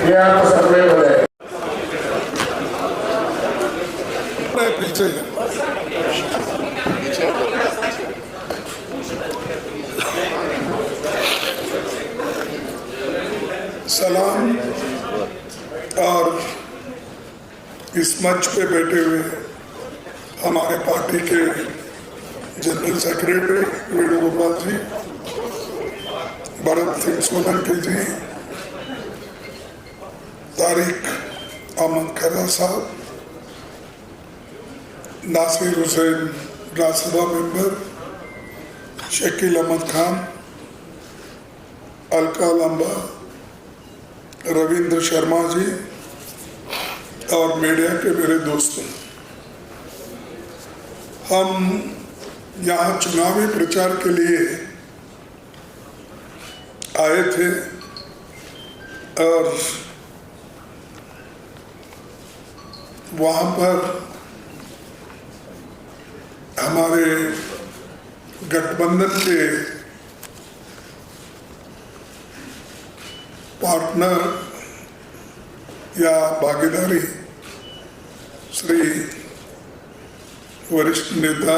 ये आपको सप्लाई हो जाए। पीछे सलाम। और इस मंच पे बैठे हुए हमारे पार्टी के जनरल सेक्रेटरी वेणुगोपाल जी, भरत सिंह सोलंकी जी, तारिक अहमद खैरा साहब, नासिर हुसैन राज्यसभा मेंबर, शकील अहमद खान, अलका लंबा, रविंद्र शर्मा जी और मीडिया के मेरे दोस्तों, हम यहाँ चुनावी प्रचार के लिए आए थे और वहाँ पर हमारे गठबंधन के पार्टनर या भागीदारी श्री वरिष्ठ नेता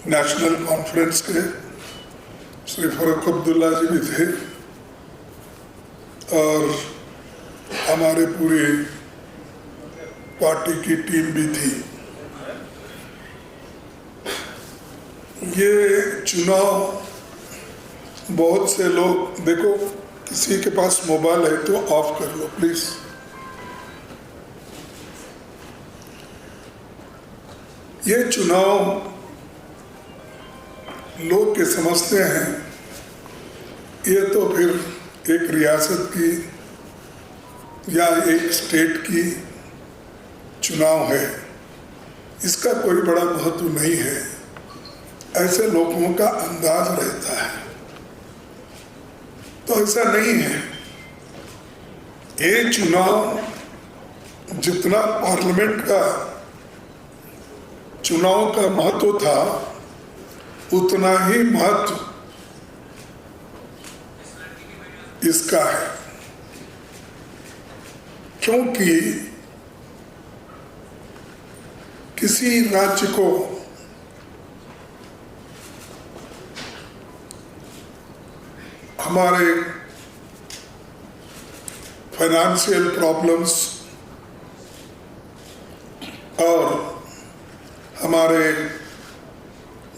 नेशनल कॉन्फ्रेंस के श्री फारूक अब्दुल्ला जी भी थे और हमारे पूरी पार्टी की टीम भी थी। ये चुनाव बहुत से लोग, देखो किसी के पास मोबाइल है तो ऑफ कर लो प्लीज। ये चुनाव लोग के समझते हैं ये तो फिर एक रियासत की या एक स्टेट की चुनाव है, इसका कोई बड़ा महत्व नहीं है, ऐसे लोगों का अंदाज रहता है। तो ऐसा नहीं है। ये चुनाव जितना पार्लियामेंट का चुनाव का महत्व था उतना ही महत्व इसका है, क्योंकि किसी राज्य को हमारे फाइनेंशियल प्रॉब्लम्स और हमारे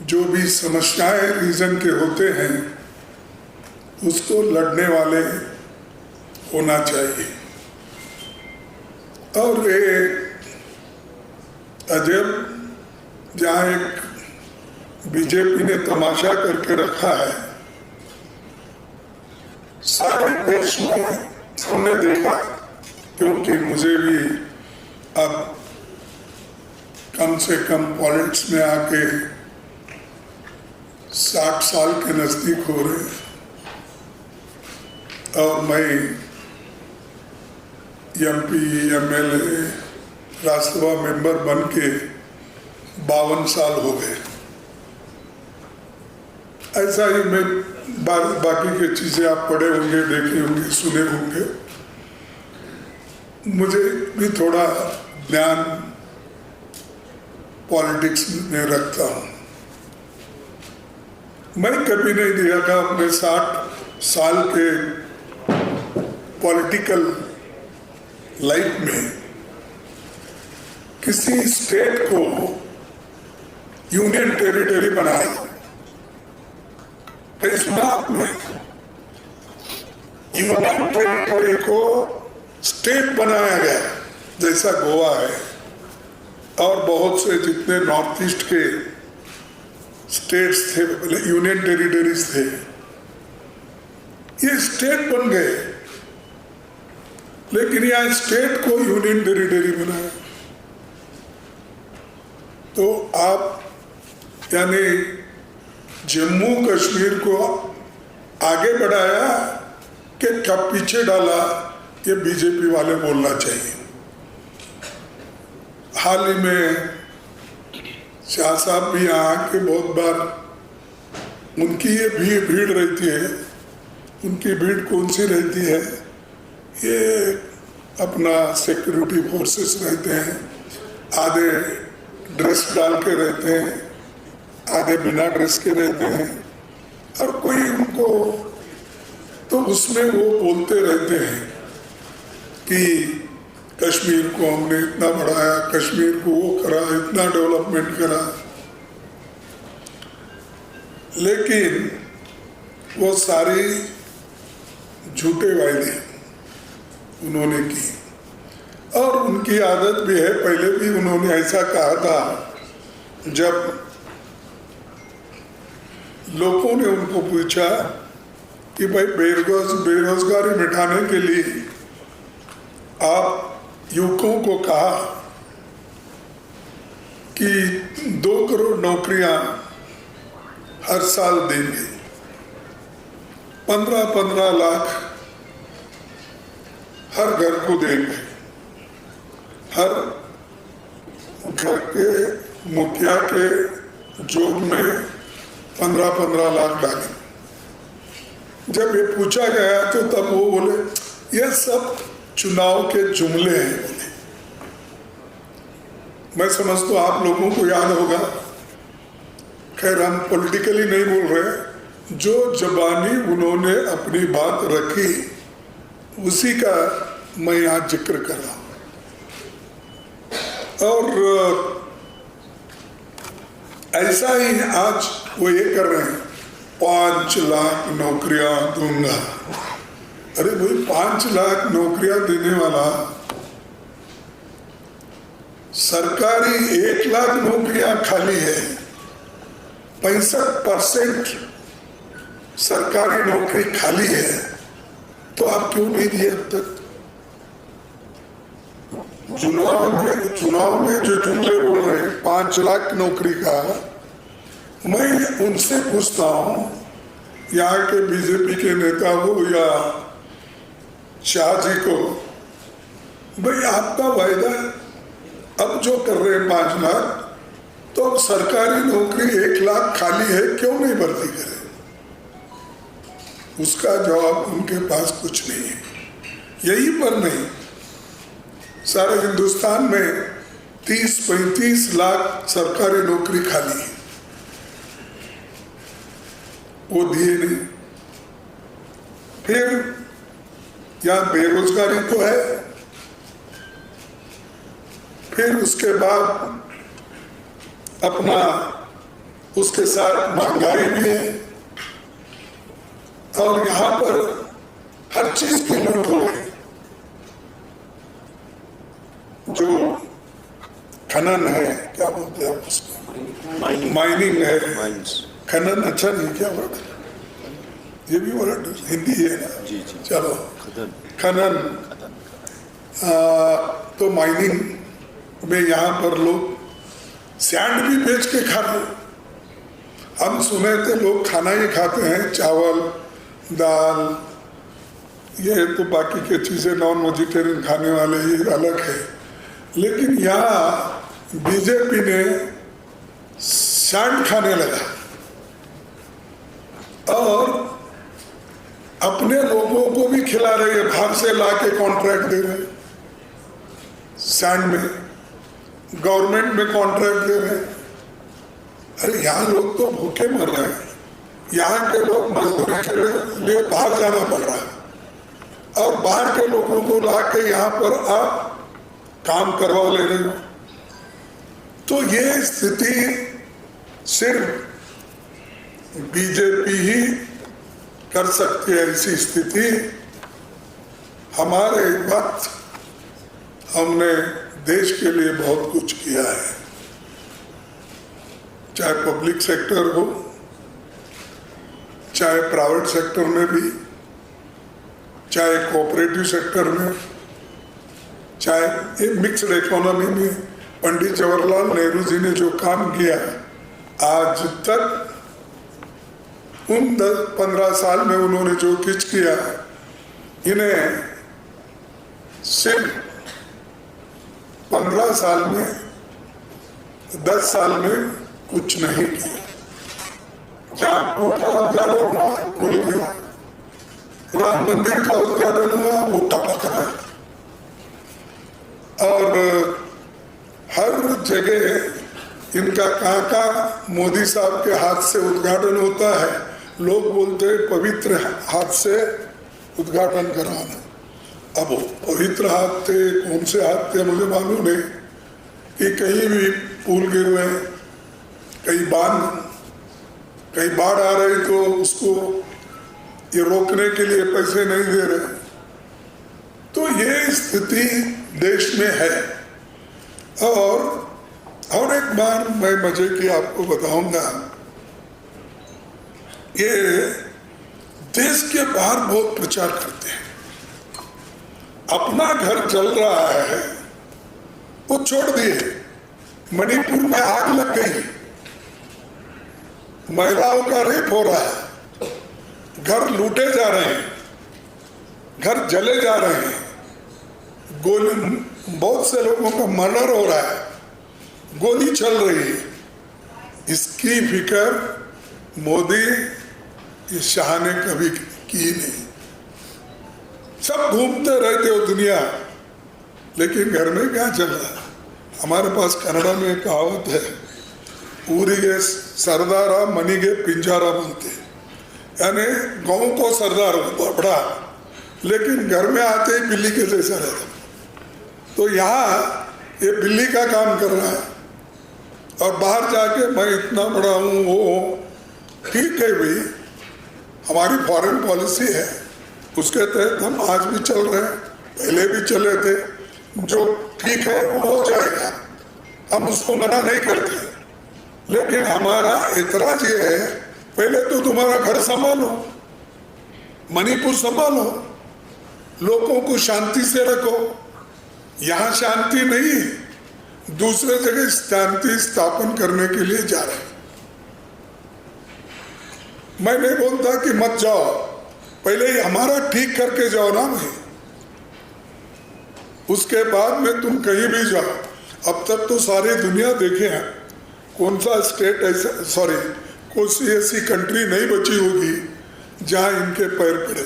जो भी समस्याएं रीजन के होते हैं उसको लड़ने वाले होना चाहिए। और ये अजब जहाँ एक बीजेपी ने तमाशा करके रखा है, सारे देश में हमने देखा, क्योंकि मुझे भी अब कम से कम पॉलिटिक्स में आके 60 साल के नजदीक हो रहे और मैं एमपी एमएलए राज्यसभा मेंबर बन के 52 साल हो गए। ऐसा ही मैं बाकी की चीजें आप पढ़े होंगे, देखे होंगे, सुने होंगे, मुझे भी थोड़ा ज्ञान पॉलिटिक्स में रखता हूं। मैं कभी नहीं देखा अपने 60 साल के पॉलिटिकल लाइफ में किसी स्टेट को यूनियन टेरिटरी बनाया। इस बात में यूनियन टेरिटरी को स्टेट बनाया गया, जैसा गोवा है और बहुत से जितने नॉर्थ ईस्ट के स्टेट्स थे, यूनियन टेरिटरीज थे, ये स्टेट बन गए। लेकिन यहाँ स्टेट को यूनियन टेरिटरी बनाया तो आप यानी जम्मू कश्मीर को आगे बढ़ाया कि कब पीछे डाला, ये बीजेपी वाले बोलना चाहिए। हाल ही में शाह साहब भी यहाँ आके बहुत बार उनकी ये भीड़ रहती है। उनकी भीड़ कौन सी रहती है ये अपना सिक्योरिटी फोर्सेस रहते हैं, आधे ड्रेस डाल के रहते हैं, आधे बिना ड्रेस के रहते हैं, और कोई उनको तो उसमें वो बोलते रहते हैं कि कश्मीर को हमने इतना बढ़ाया, कश्मीर को वो करा, इतना डेवलपमेंट करा, लेकिन वो सारी झूठे वायदे उन्होंने की। और उनकी आदत भी है, पहले भी उन्होंने ऐसा कहा था जब लोगों ने उनको पूछा कि भाई बेरोजगारी मिटाने के लिए आप युवकों को कहा कि 2 करोड़ नौकरियां हर साल देंगे, 15-15 लाख हर घर को देंगे, हर घर के मुखिया के जोब में 15-15 लाख डालेंगे। जब ये पूछा गया तो तब वो बोले ये सब चुनाव के जुमले हैं। बोले मैं समझता हूँ आप लोगों को याद होगा, खैर हम पॉलिटिकली नहीं बोल रहे, जो जबानी उन्होंने अपनी बात रखी उसी का मैं यहाँ जिक्र कर रहा हूँ। और ऐसा ही आज वो ये कर रहे हैं, 5 लाख नौकरियां दूंगा। अरे भाई 5 लाख नौकरियां देने वाला, सरकारी 1 लाख नौकरियां खाली है, 65% सरकारी नौकरी खाली है, तो आप क्यों नहीं दिए अब तक? चुनाव में जो जुमले बोल रहे हैं 5 लाख नौकरी का, मैं उनसे पूछता हूं, यहाँ के बीजेपी के नेता हो या शाह जी को, भाई आपका वायदा अब जो कर रहे हैं 5 लाख, तो अब सरकारी नौकरी 1 लाख खाली है, क्यों नहीं भर्ती करें? उसका जवाब उनके पास कुछ नहीं है। यही पर नहीं, सारे हिंदुस्तान में 30-35 लाख सरकारी नौकरी खाली है, वो दिए नहीं। फिर यहाँ बेरोजगारी तो है, फिर उसके बाद अपना उसके साथ महंगाई भी है, और यहाँ पर हर चीज की लूट हो गई। जो खनन है, क्या बोलते हैं उसको, माइनिंग है, खनन अच्छा नहीं, क्या वर्ड, ये भी वर्ड हिंदी है ना, जी। चलो खनन, तो माइनिंग में यहाँ पर लोग सैंड भी बेच के खाते। हम सुने थे लोग खाना ही खाते हैं, चावल दाल, ये तो बाकी के चीजें नॉन वेजिटेरियन खाने वाले ये अलग है, लेकिन यहाँ बीजेपी ने सैंड खाने लगा और अपने लोगों को भी खिला रहे हैं, बाहर से लाके कॉन्ट्रैक्ट दे रहे हैं, सैंड में गवर्नमेंट में कॉन्ट्रैक्ट दे रहे हैं। अरे यहाँ लोग तो भूखे मर रहे हैं, यहाँ के लोग मजदूरी के लिए बाहर जाना पड़ रहा है, और बाहर के लोगों को लाके यहाँ पर आप काम करवा ले रहे हो। तो ये स्थिति सिर्फ बीजेपी ही कर सकती है। ऐसी स्थिति हमारे वक्त हमने देश के लिए बहुत कुछ किया है, चाहे पब्लिक सेक्टर हो, चाहे प्राइवेट सेक्टर में भी, चाहे कोऑपरेटिव सेक्टर में, चाहे मिक्स्ड इकोनॉमी में। पंडित जवाहरलाल नेहरू जी ने जो काम किया आज तक, उन 10-15 साल में उन्होंने जो कुछ किया, इन्हें सिर्फ 15 साल में, 10 साल में कुछ नहीं किया। राम मंदिर का उद्घाटन हुआ, वो टपक रहा है। और हर जगह इनका कहाँ मोदी साहब के हाथ से उद्घाटन होता है, लोग बोलते हैं पवित्र हाथ से उद्घाटन कराना। अब वो पवित्र हाथ थे, कौन से हाथ थे मुझे मालूम नहीं, कि कहीं भी पुल गिर रहे, कहीं बाढ़ आ रही तो उसको ये रोकने के लिए पैसे नहीं दे रहे। तो ये स्थिति देश में है। और एक बार मैं मजे की आपको बताऊंगा, ये देश के बाहर बहुत प्रचार करते हैं, अपना घर जल रहा है वो छोड़ दिए, मणिपुर में आग लग गई, महिलाओं का रेप हो रहा है, घर लूटे जा रहे हैं, घर जले जा रहे हैं, बहुत से लोगों का मर्डर हो रहा है, गोली चल रही है। इसकी फिक्र मोदी शाह ने कभी की नहीं। सब घूमते रहते हो दुनिया, लेकिन घर में क्या चल रहा है? हमारे पास कन्नड़ा में एक कहावत है, ಊರಿಗೆ सरदार मनीगे पिंजारा बोलते, यानी गाँव को सरदार बड़ा, लेकिन घर में आते ही बिल्ली के जैसा रहता। तो यहाँ ये बिल्ली का काम कर रहा है और बाहर जाके मैं इतना बड़ा हूँ वो। ठीक है भाई, हमारी फॉरेन पॉलिसी है, उसके तहत हम आज भी चल रहे हैं, पहले भी चले थे। जो ठीक है वो हो जाएगा, हम उसको मना नहीं करते, लेकिन हमारा एतराज ये है, पहले तो तुम्हारा घर संभालो, मणिपुर संभालो, लोगों को शांति से रखो। यहाँ शांति नहीं, दूसरे जगह शांति स्थापन करने के लिए जा रहे। मैं नहीं बोलता कि मत जाओ, पहले ही हमारा ठीक करके जाओ ना भाई, उसके बाद में तुम कहीं भी जाओ। अब तक तो सारी दुनिया देखे हैं, कौन सा स्टेट ऐसा, कोई ऐसी कंट्री नहीं बची होगी जहां इनके पैर पड़े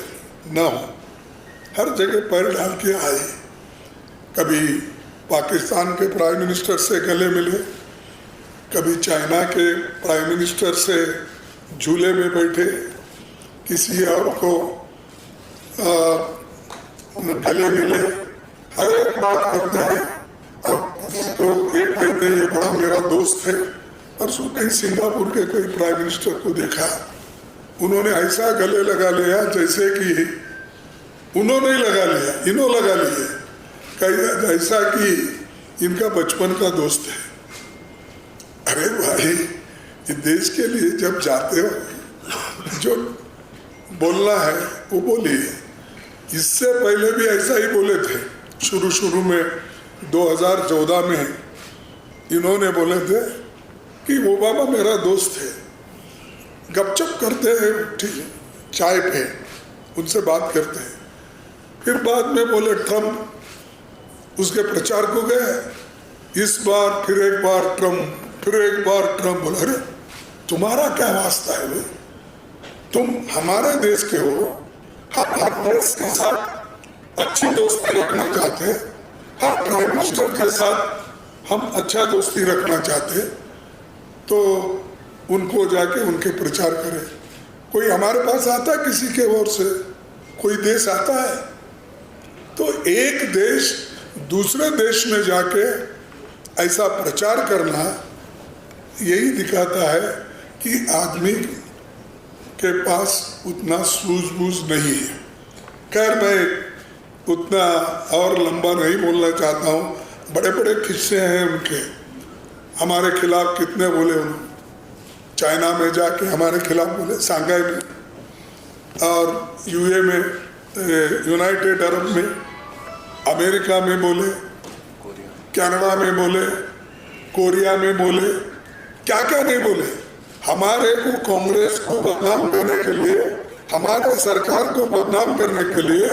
ना हो। हर जगह पैर डाल के आए। कभी पाकिस्तान के प्राइम मिनिस्टर से गले मिले, कभी चाइना के प्राइम मिनिस्टर से झूले में बैठे, किसी और को गले मिले, हर एक बात करते हैं। तो एक कहते हैं ये बड़ा मेरा दोस्त है, परसों कहीं सिंगापुर के कोई प्राइम मिनिस्टर को देखा, उन्होंने ऐसा गले लगा लिया जैसे कि उन्होंने लगा लिया, इन्होंने लगा लिए, ऐसा कि इनका बचपन का दोस्त है। अरे भाई, ये देश के लिए जब जाते हो जो बोलना है वो बोलिए। इससे पहले भी ऐसा ही बोले थे, शुरू में 2014 में इन्होंने बोले थे कि ओबामा मेरा दोस्त है, गपचप करते हैं, ठीक है, चाय पे उनसे बात करते हैं। फिर बाद में बोले ट्रम्प, उसके प्रचार को गए, इस बार फिर एक बार ट्रम्प, फिर एक बार ट्रम्प। बोला अरे तुम्हारा क्या वास्ता है भाई, तुम हमारे देश के हो, हम हर देश के साथ अच्छी दोस्ती रखना चाहते हैं, हर प्राइम मिनिस्टर के साथ हम अच्छा दोस्ती रखना चाहते हैं, तो उनको जाके उनके प्रचार करें। कोई हमारे पास आता है किसी के ओर से, कोई देश आता है? तो एक देश दूसरे देश में जाके ऐसा प्रचार करना यही दिखाता है कि आदमी के पास उतना सूझबूझ नहीं है। खैर, मैं उतना और लंबा नहीं बोलना चाहता हूँ, बड़े बड़े किस्से हैं उनके, हमारे खिलाफ कितने बोले उन्होंने, चाइना में जाके हमारे खिलाफ बोले, सांघाई में, और यूए में, यूनाइटेड अरब में, अमेरिका में बोले, कनाडा में बोले, कोरिया में बोले, क्या क्या नहीं बोले। हमारे को कांग्रेस को बदनाम करने के लिए, हमारे सरकार को बदनाम करने के लिए,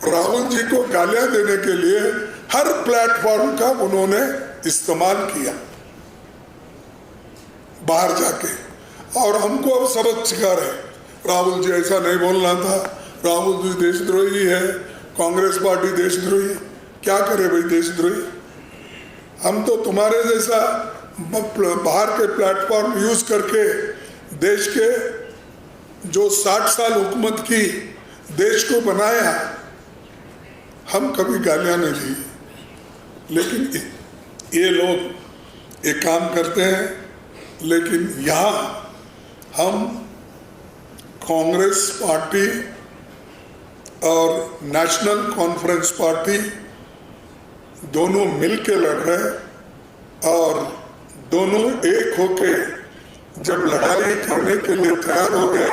राहुल जी को गालियां देने के लिए हर प्लेटफॉर्म का उन्होंने इस्तेमाल किया बाहर जाके, और हमको अब सबक सिखा रहे, राहुल जी ऐसा नहीं बोलना था, राहुल जी देशद्रोही है, कांग्रेस पार्टी देशद्रोही है। क्या करे भाई देशद्रोही? हम तो तुम्हारे जैसा बाहर के प्लेटफॉर्म यूज करके देश के जो 60 साल हुकूमत की, देश को बनाया, हम कभी गालियां नहीं दी। लेकिन ये लोग एक काम करते हैं, लेकिन यहाँ हम कांग्रेस पार्टी और नेशनल कॉन्फ्रेंस पार्टी दोनों मिलके लड़ रहे हैं और दोनों एक होके जब लड़ाई करने के लिए तैयार हो गए,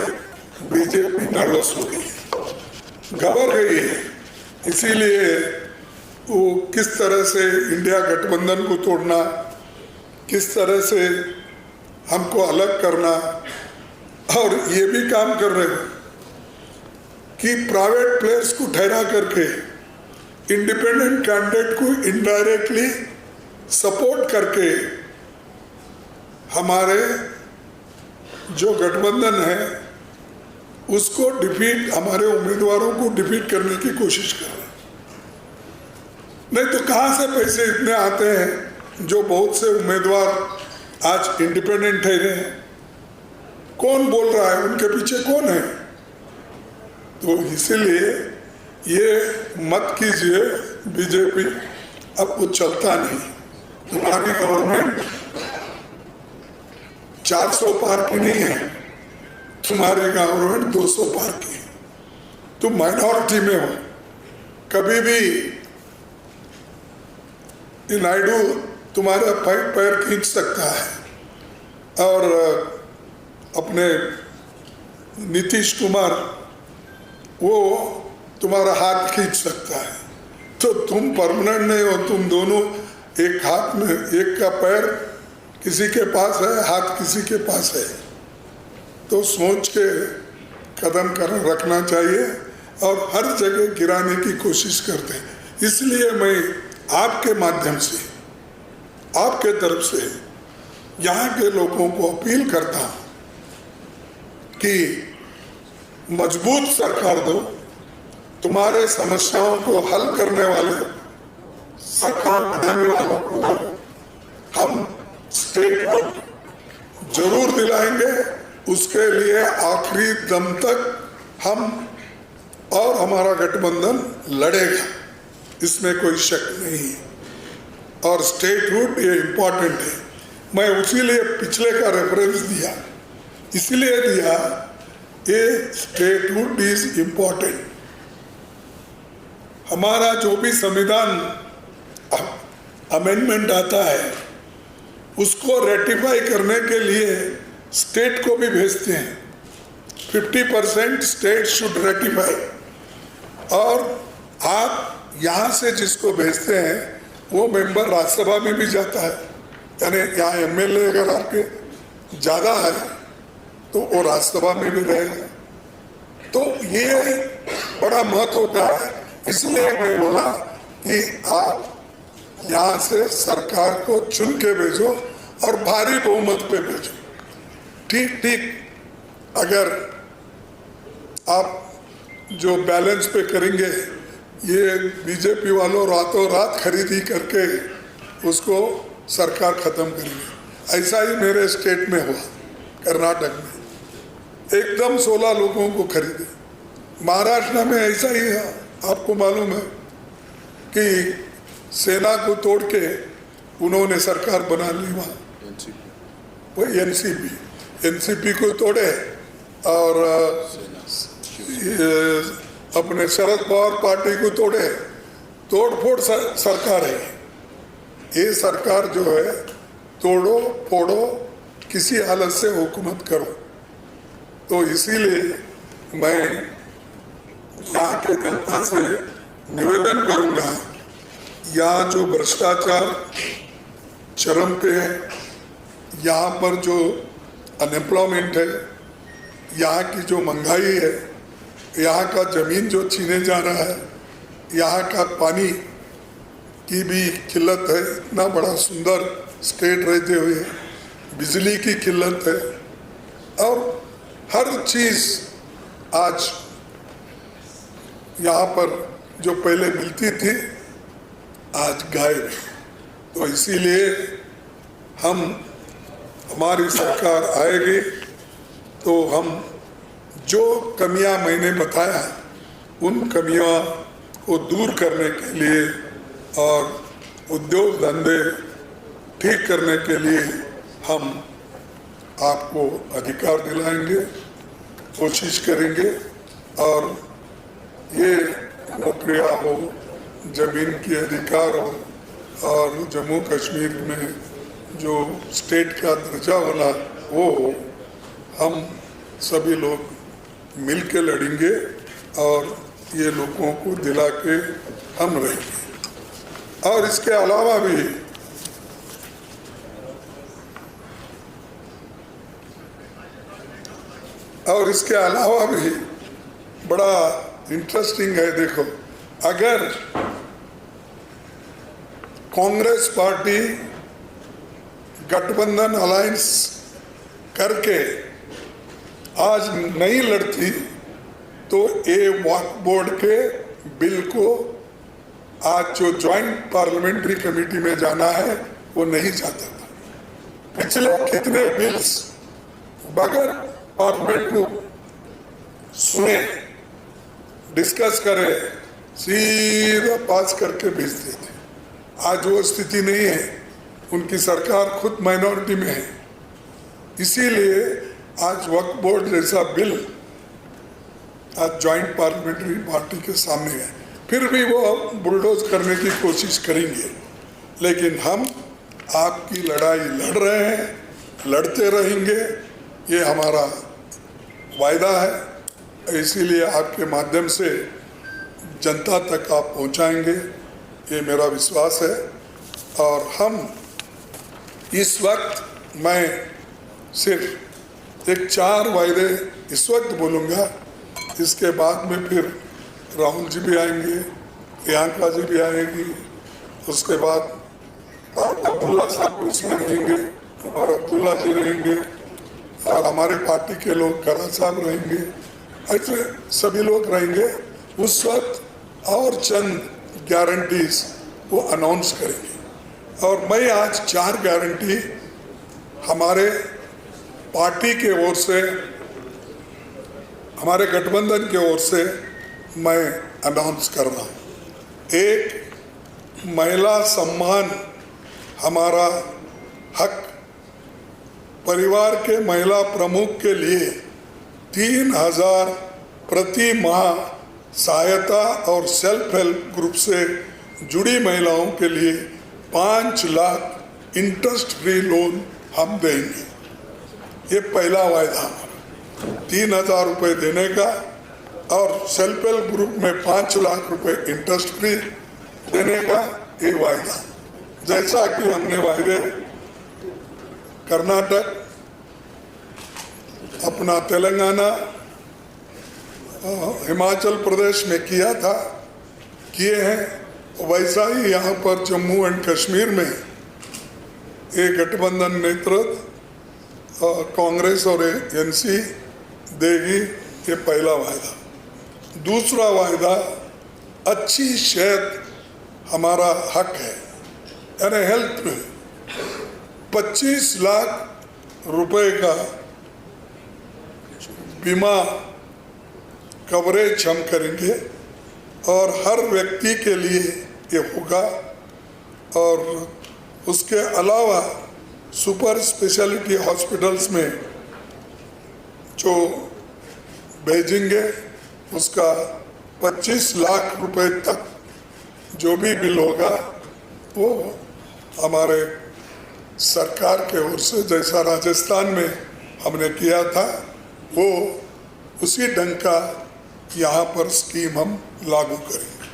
बीजेपी नर्वस हो गई, घबरा गई है। इसीलिए वो किस तरह से इंडिया गठबंधन को तोड़ना, किस तरह से हमको अलग करना, और ये भी काम कर रहे हैं कि प्राइवेट प्लेयर्स को ठहरा करके इंडिपेंडेंट कैंडिडेट को इनडायरेक्टली सपोर्ट करके हमारे जो गठबंधन है उसको डिफीट, हमारे उम्मीदवारों को डिफीट करने की कोशिश कर रहे हैं। नहीं तो कहाँ से पैसे इतने आते हैं जो बहुत से उम्मीदवार आज इंडिपेंडेंट ठहरे हैं? कौन बोल रहा है, उनके पीछे कौन है? तो इसीलिए ये मत कीजिए बीजेपी, अब वो चलता नहीं। तुम्हारी गवर्नमेंट 400 पार की नहीं है, तुम्हारी गवर्नमेंट 200 पार की है। तुम माइनॉरिटी में हो। कभी भी नायडू तुम्हारा पैर खींच सकता है और अपने नीतीश कुमार वो तुम्हारा हाथ खींच सकता है। तो तुम परमानेंट नहीं हो, तुम दोनों एक हाथ में, एक का पैर किसी के पास है, हाथ किसी के पास है। तो सोच के कदम रखना चाहिए और हर जगह गिराने की कोशिश करते हैं। इसलिए मैं आपके माध्यम से, आपके तरफ से यहाँ के लोगों को अपील करता हूँ कि मजबूत सरकार दो, तुम्हारे समस्याओं को हल करने वाले सरकार बनाने वालों को हम स्टेट को जरूर दिलाएंगे। उसके लिए आखिरी दम तक हम और हमारा गठबंधन लड़ेगा, इसमें कोई शक नहीं है। और स्टेटहुड ये इम्पोर्टेंट है। मैं उसीलिए पिछले का रेफरेंस दिया, इसलिए दिया ये स्टेटहुड इज इम्पोर्टेंट। हमारा जो भी संविधान अमेंडमेंट आता है उसको रेटिफाई करने के लिए स्टेट को भी भेजते हैं। 50% स्टेट शुड रेटिफाई। और आप यहाँ से जिसको भेजते हैं वो मेंबर राज्यसभा में भी जाता है, यानी यहाँ एमएलए अगर आपके ज़्यादा है तो वो राज्यसभा में भी रहेगा। तो ये बड़ा महत्व होता है। इसलिए मैं बोला कि आप यहाँ से सरकार को चुन के भेजो और भारी बहुमत पे भेजो। ठीक अगर आप जो बैलेंस पे करेंगे, ये बीजेपी वालों रातों रात खरीदी करके उसको सरकार खत्म करेंगे। ऐसा ही मेरे स्टेट में हुआ, कर्नाटक में एकदम 16 लोगों को खरीदे। महाराष्ट्र में ऐसा ही है, आपको मालूम है कि सेना को तोड़ के उन्होंने सरकार बना ली। वहाँ वो एनसीपी को तोड़े और अपने शरद पवार पार्टी को तोड़े। तोड़फोड़ सरकार है ये। सरकार जो है तोड़ो फोड़ो, किसी हालत से हुकूमत करो। तो इसीलिए मैं यहाँ के जनता से निवेदन करूँगा, यहाँ जो भ्रष्टाचार चरम पे है, यहाँ पर जो अनएम्प्लॉयमेंट है, यहाँ की जो महंगाई है, यहाँ का ज़मीन जो छीने जा रहा है, यहाँ का पानी की भी किल्लत है। इतना बड़ा सुंदर स्टेट रहते हुए बिजली की किल्लत है और हर चीज़ आज यहाँ पर जो पहले मिलती थी आज गायब है। तो इसीलिए हमारी सरकार आएगी तो हम जो कमियां मैंने बताया उन कमियों को दूर करने के लिए और उद्योग धंधे ठीक करने के लिए हम आपको अधिकार दिलाएंगे, कोशिश करेंगे। और ये नौकरियां हो, जमीन की अधिकार हो और जम्मू कश्मीर में जो स्टेट का दर्जा होना वो हो, हम सभी लोग मिल के लड़ेंगे और ये लोगों को दिला के हम रहेंगे। और इसके अलावा भी बड़ा इंटरेस्टिंग है। देखो, अगर कांग्रेस पार्टी गठबंधन अलायंस करके आज नहीं लड़ती तो ये वक्फ बोर्ड के बिल को आज जो ज्वाइंट पार्लियामेंट्री कमेटी में जाना है वो नहीं जाता था। पिछले कितने बिल्स बगैर पार्लियामेंट को सुने, डिस्कस करे, सीधा पास करके भेजते थे। आज वो स्थिति नहीं है, उनकी सरकार खुद माइनॉरिटी में है। इसीलिए आज वक्फ बोर्ड जैसा बिल आज ज्वाइंट पार्लियामेंट्री पार्टी के सामने है। फिर भी वो बुलडोज करने की कोशिश करेंगे, लेकिन हम आपकी लड़ाई लड़ रहे हैं, लड़ते रहेंगे, ये हमारा वायदा है। इसीलिए आपके माध्यम से जनता तक आप पहुंचाएंगे, ये मेरा विश्वास है। और हम इस वक्त, मैं सिर्फ एक 4 वायदे इस वक्त बोलूँगा, इसके बाद में फिर राहुल जी भी आएंगे, प्रियंका जी भी आएंगी, उसके बाद अब्दुल्ला साहब इसमें रहेंगे और अब्दुल्ला जी रहेंगे और हमारे पार्टी के लोग करा साहब रहेंगे, ऐसे सभी लोग रहेंगे। उस वक्त और चंद गारंटीज वो अनाउंस करेंगे। और मैं आज 4 गारंटी हमारे पार्टी के ओर से, हमारे गठबंधन के ओर से मैं अनाउंस कर रहा हूँ। एक, महिला सम्मान हमारा हक, परिवार के महिला प्रमुख के लिए 3000 प्रति माह सहायता और सेल्फ हेल्प ग्रुप से जुड़ी महिलाओं के लिए 5 लाख इंटरेस्ट फ्री लोन हम देंगे। ये पहला वायदा हमारा, 3000 रुपये देने का और सेल्फ हेल्प ग्रुप में 5 लाख रुपए इंटरेस्ट फ्री देने का ये वायदा। जैसा कि हमने वायदे कर्नाटक, अपना तेलंगाना, हिमाचल प्रदेश में किया था, किए हैं, वैसा ही यहाँ पर जम्मू एंड कश्मीर में एक गठबंधन नेतृत्व कांग्रेस और एनसी देगी। ये पहला वायदा। दूसरा वायदा, अच्छी सेहत हमारा हक है, यानी हेल्थ में 25 लाख रुपए का बीमा कवरेज हम करेंगे और हर व्यक्ति के लिए ये होगा। और उसके अलावा सुपर स्पेशलिटी हॉस्पिटल्स में जो भेजेंगे उसका 25 लाख रुपए तक जो भी बिल होगा वो हमारे सरकार के ओर से, जैसा राजस्थान में हमने किया था, वो उसी ढंग का यहाँ पर स्कीम हम लागू करेंगे।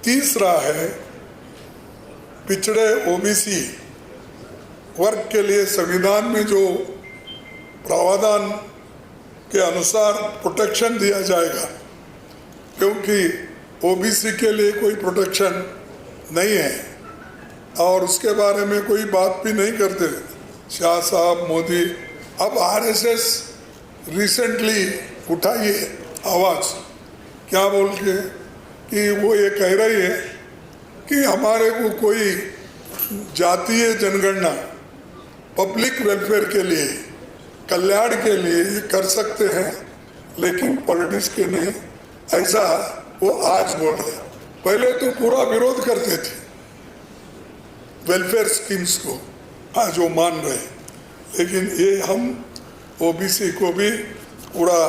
तीसरा है, पिछड़े ओबीसी वर्ग के लिए संविधान में जो प्रावधान के अनुसार प्रोटेक्शन दिया जाएगा, क्योंकि ओबीसी के लिए कोई प्रोटेक्शन नहीं है और उसके बारे में कोई बात भी नहीं करते शाह साहब, मोदी। अब आरएसएस रिसेंटली उठाइए आवाज़ क्या बोल के कि वो ये कह रही है कि हमारे को कोई जातीय जनगणना पब्लिक वेलफेयर के लिए, कल्याण के लिए कर सकते हैं, लेकिन पॉलिटिक्स के नहीं, ऐसा वो आज बोल रहे। पहले तो पूरा विरोध करते थे वेलफेयर स्कीम्स को, आज वो मान रहे, लेकिन ये हम ओबीसी को भी पूरा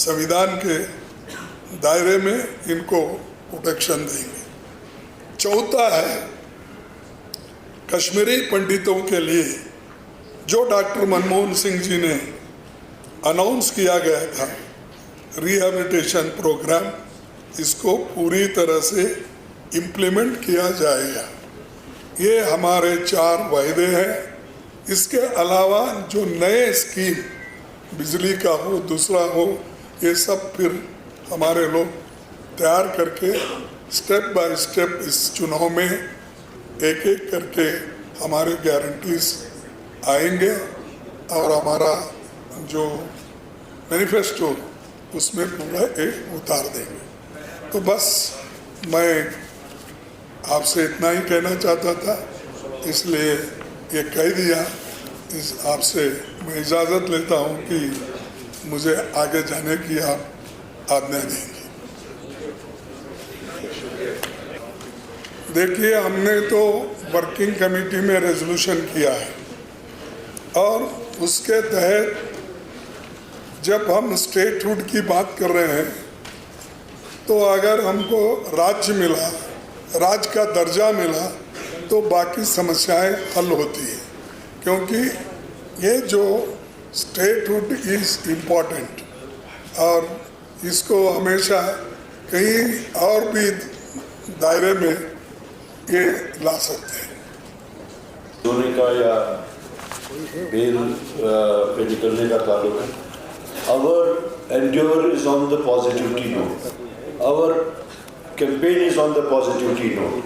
संविधान के दायरे में इनको प्रोटेक्शन देंगे। चौथा है कश्मीरी पंडितों के लिए जो डॉक्टर मनमोहन सिंह जी ने अनाउंस किया गया था रिहैबिलिटेशन प्रोग्राम, इसको पूरी तरह से इम्प्लीमेंट किया जाएगा। ये हमारे 4 वायदे हैं। इसके अलावा जो नए स्कीम बिजली का हो, दूसरा हो, ये सब फिर हमारे लोग तैयार करके स्टेप बाय स्टेप इस चुनाव में एक एक करके हमारे गारंटीज आएंगे और हमारा जो मैनिफेस्टो उसमें पूरा एक उतार देंगे। तो बस मैं आपसे इतना ही कहना चाहता था, इसलिए ये कह दिया। इस आपसे मैं इजाज़त लेता हूँ कि मुझे आगे जाने की आप आज्ञा देंगे। देखिए, हमने तो वर्किंग कमेटी में रेजोल्यूशन किया है और उसके तहत जब हम स्टेटहुड की बात कर रहे हैं तो अगर हमको राज्य मिला, राज्य का दर्जा मिला, तो बाकी समस्याएं हल होती है, क्योंकि ये जो स्टेटहुड इज़ इम्पॉर्टेंट और इसको हमेशा कहीं और भी दायरे में ये ला सकते हैं। होने का या बेल पे निकलने का ताल्लुक है। Our endeavor is on the positivity note. Our campaign is on the positivity note.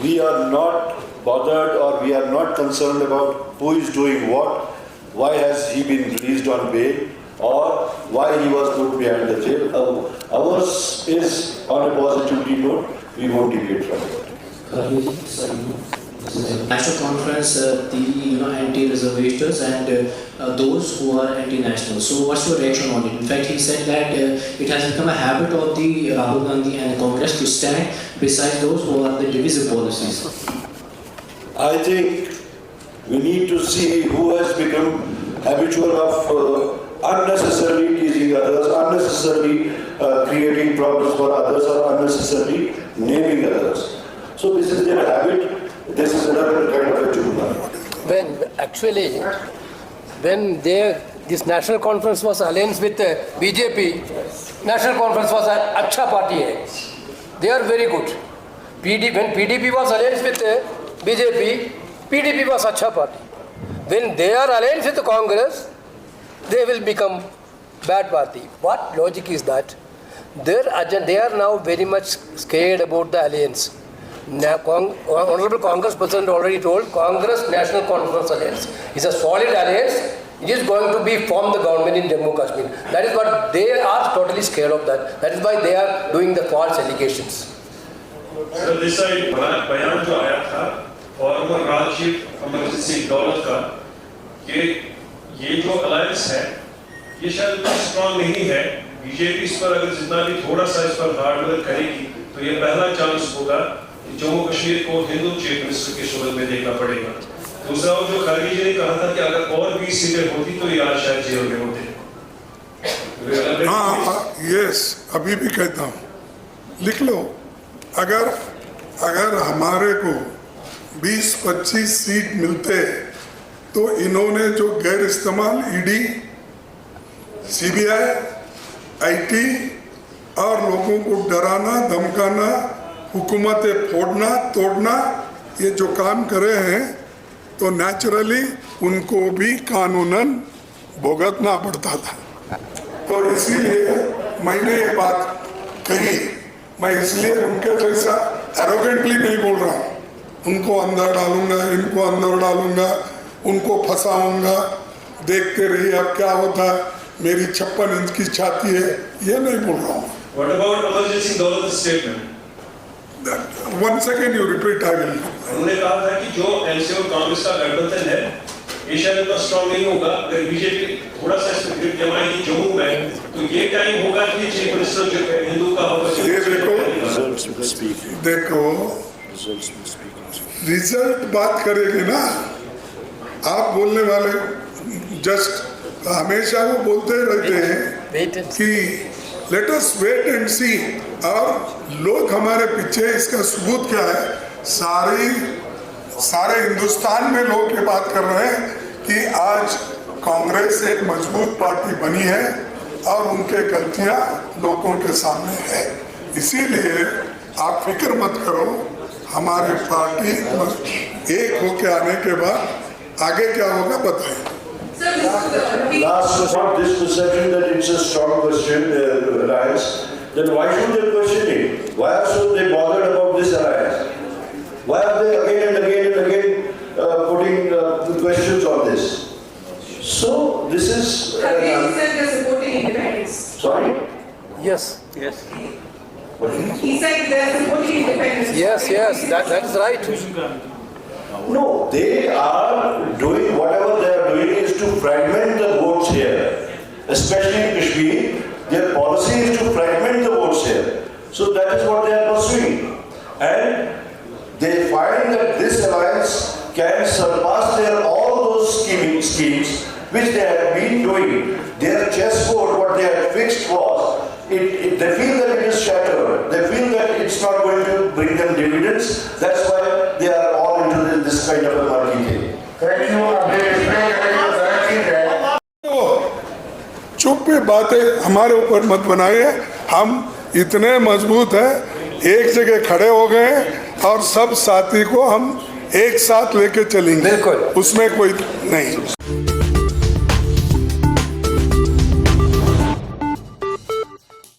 We are not bothered or we are not concerned about who is doing what, why has he been released on bail, or why he was put behind the jail. Ours is on a positivity note. We won't deviate from it. National conference, the anti-reservationists and those who are anti-national. So, what's your reaction on it? In fact, he said that it has become a habit of the Rahul Gandhi and Congress to stand beside those who are the divisive policies. I think we need to see who has become habitual of unnecessarily teasing others, unnecessarily creating problems for others, or unnecessarily naming others. So this is their habit. This is another kind of a jumla. When this national conference was alliance with BJP, national conference was an अच्छा party है. They are very good. When PDP was alliance with BJP, PDP was अच्छा party. When they are alliance with Congress, they will become bad party. What logic is that? They are now very much scared about the alliance. Honorable Congress President already told Congress National Conference Alliance is a solid alliance. It is going to be form the government in Jammu Kashmir. That is what they are totally scared of that. That is why they are doing the false allegations. So this side बयान जो आया था farmer राजशीफ Amarjeet Singh दौलत का कि ये जो alliance है ये शायद इतना स्ट्रॉन्ग नहीं है। बीजेपी इस पर अगर जितना भी थोड़ा सा इस पर हार्ड वर्क करेगी तो ये पहला चांस होगा जम्मू कश्मीर को हिंदू चीफ मिनिस्टर के सूरत में देखना पड़ेगा। दूसरा जो खरगे जी ने कहा था कि अगर और 20 सीटें होती तो ये आज शायद जेल में होते। हाँ, यस, अभी भी कहता हूँ, लिख लो। अगर हमारे को 20-25 सीट मिलते तो इन्होंने जो गैर इस्तेमाल ईडी, सीबीआई, आईटी और लोगों को डराना, धमकाना, हुकूमतें फोड़ना, तोड़ना, ये जो काम करे हैं तो नेचुरली उनको भी कानूनन भुगतना पड़ता था। तो इसीलिए मैंने ये बात कही। मैं इसलिए उनके जैसा एरोगेंटली नहीं बोल रहा हूँ। उनको अंदर डालूंगा, इनको अंदर डालूंगा, उनको फंसाऊंगा, देखते रहिए अब क्या होता है, मेरी 56 इंच की छाती है, ये नहीं बोल रहा हूँ। What about Amarjit Singh Daulat's statement? Once again you repeat, I will. उन्होंने कहा था कि जो एनसीपी और कांग्रेस का गठबंधन है ये शायद इतना स्ट्रांग नहीं होगा अगर बीजेपी थोड़ा सा इसमें ग्रिप जमाएगी जम्मू में तो ये टाइम होगा कि चीफ मिनिस्टर जो है हिंदू का ये देखो रिजल्ट बात करेगी ना, आप बोलने वाले जस्ट हमेशा वो बोलते रहते हैं कि लेट अस वेट एंड सी, और लोग हमारे पीछे, इसका सबूत क्या है, सारे हिंदुस्तान में लोग ये बात कर रहे हैं कि आज कांग्रेस एक मजबूत पार्टी बनी है और उनके गलतियां लोगों के सामने है। इसीलिए आप फिक्र मत करो, हमारी पार्टी एक होके आने के बाद आगे क्या होगा बताइए। Last point, this perception that it's a strong question, alliance, then why should they question it? Why should they bothered about this alliance? Why are they again and again putting questions on this? So this is. Again, he said they're supporting independence. Sorry. Yes. He said they're supporting independence. Yes. That is right. No, they are doing whatever they are doing is to fragment the votes here, especially in Kashmir. Their policy is to fragment the votes here. So that is what they are pursuing, and they find that this alliance can surpass all those schemes which they have been doing. Their chessboard, what they had fixed was, they feel that it is shattered. They feel that it's not going to bring them dividends. That's why they are all into this kind of a murky thing. चुप पे बातें हमारे ऊपर मत बनाइए, हम इतने मजबूत हैं, एक जगह खड़े हो गए और सब साथी को हम एक साथ लेके चलेंगे, बिल्कुल। उसमें कोई नहीं।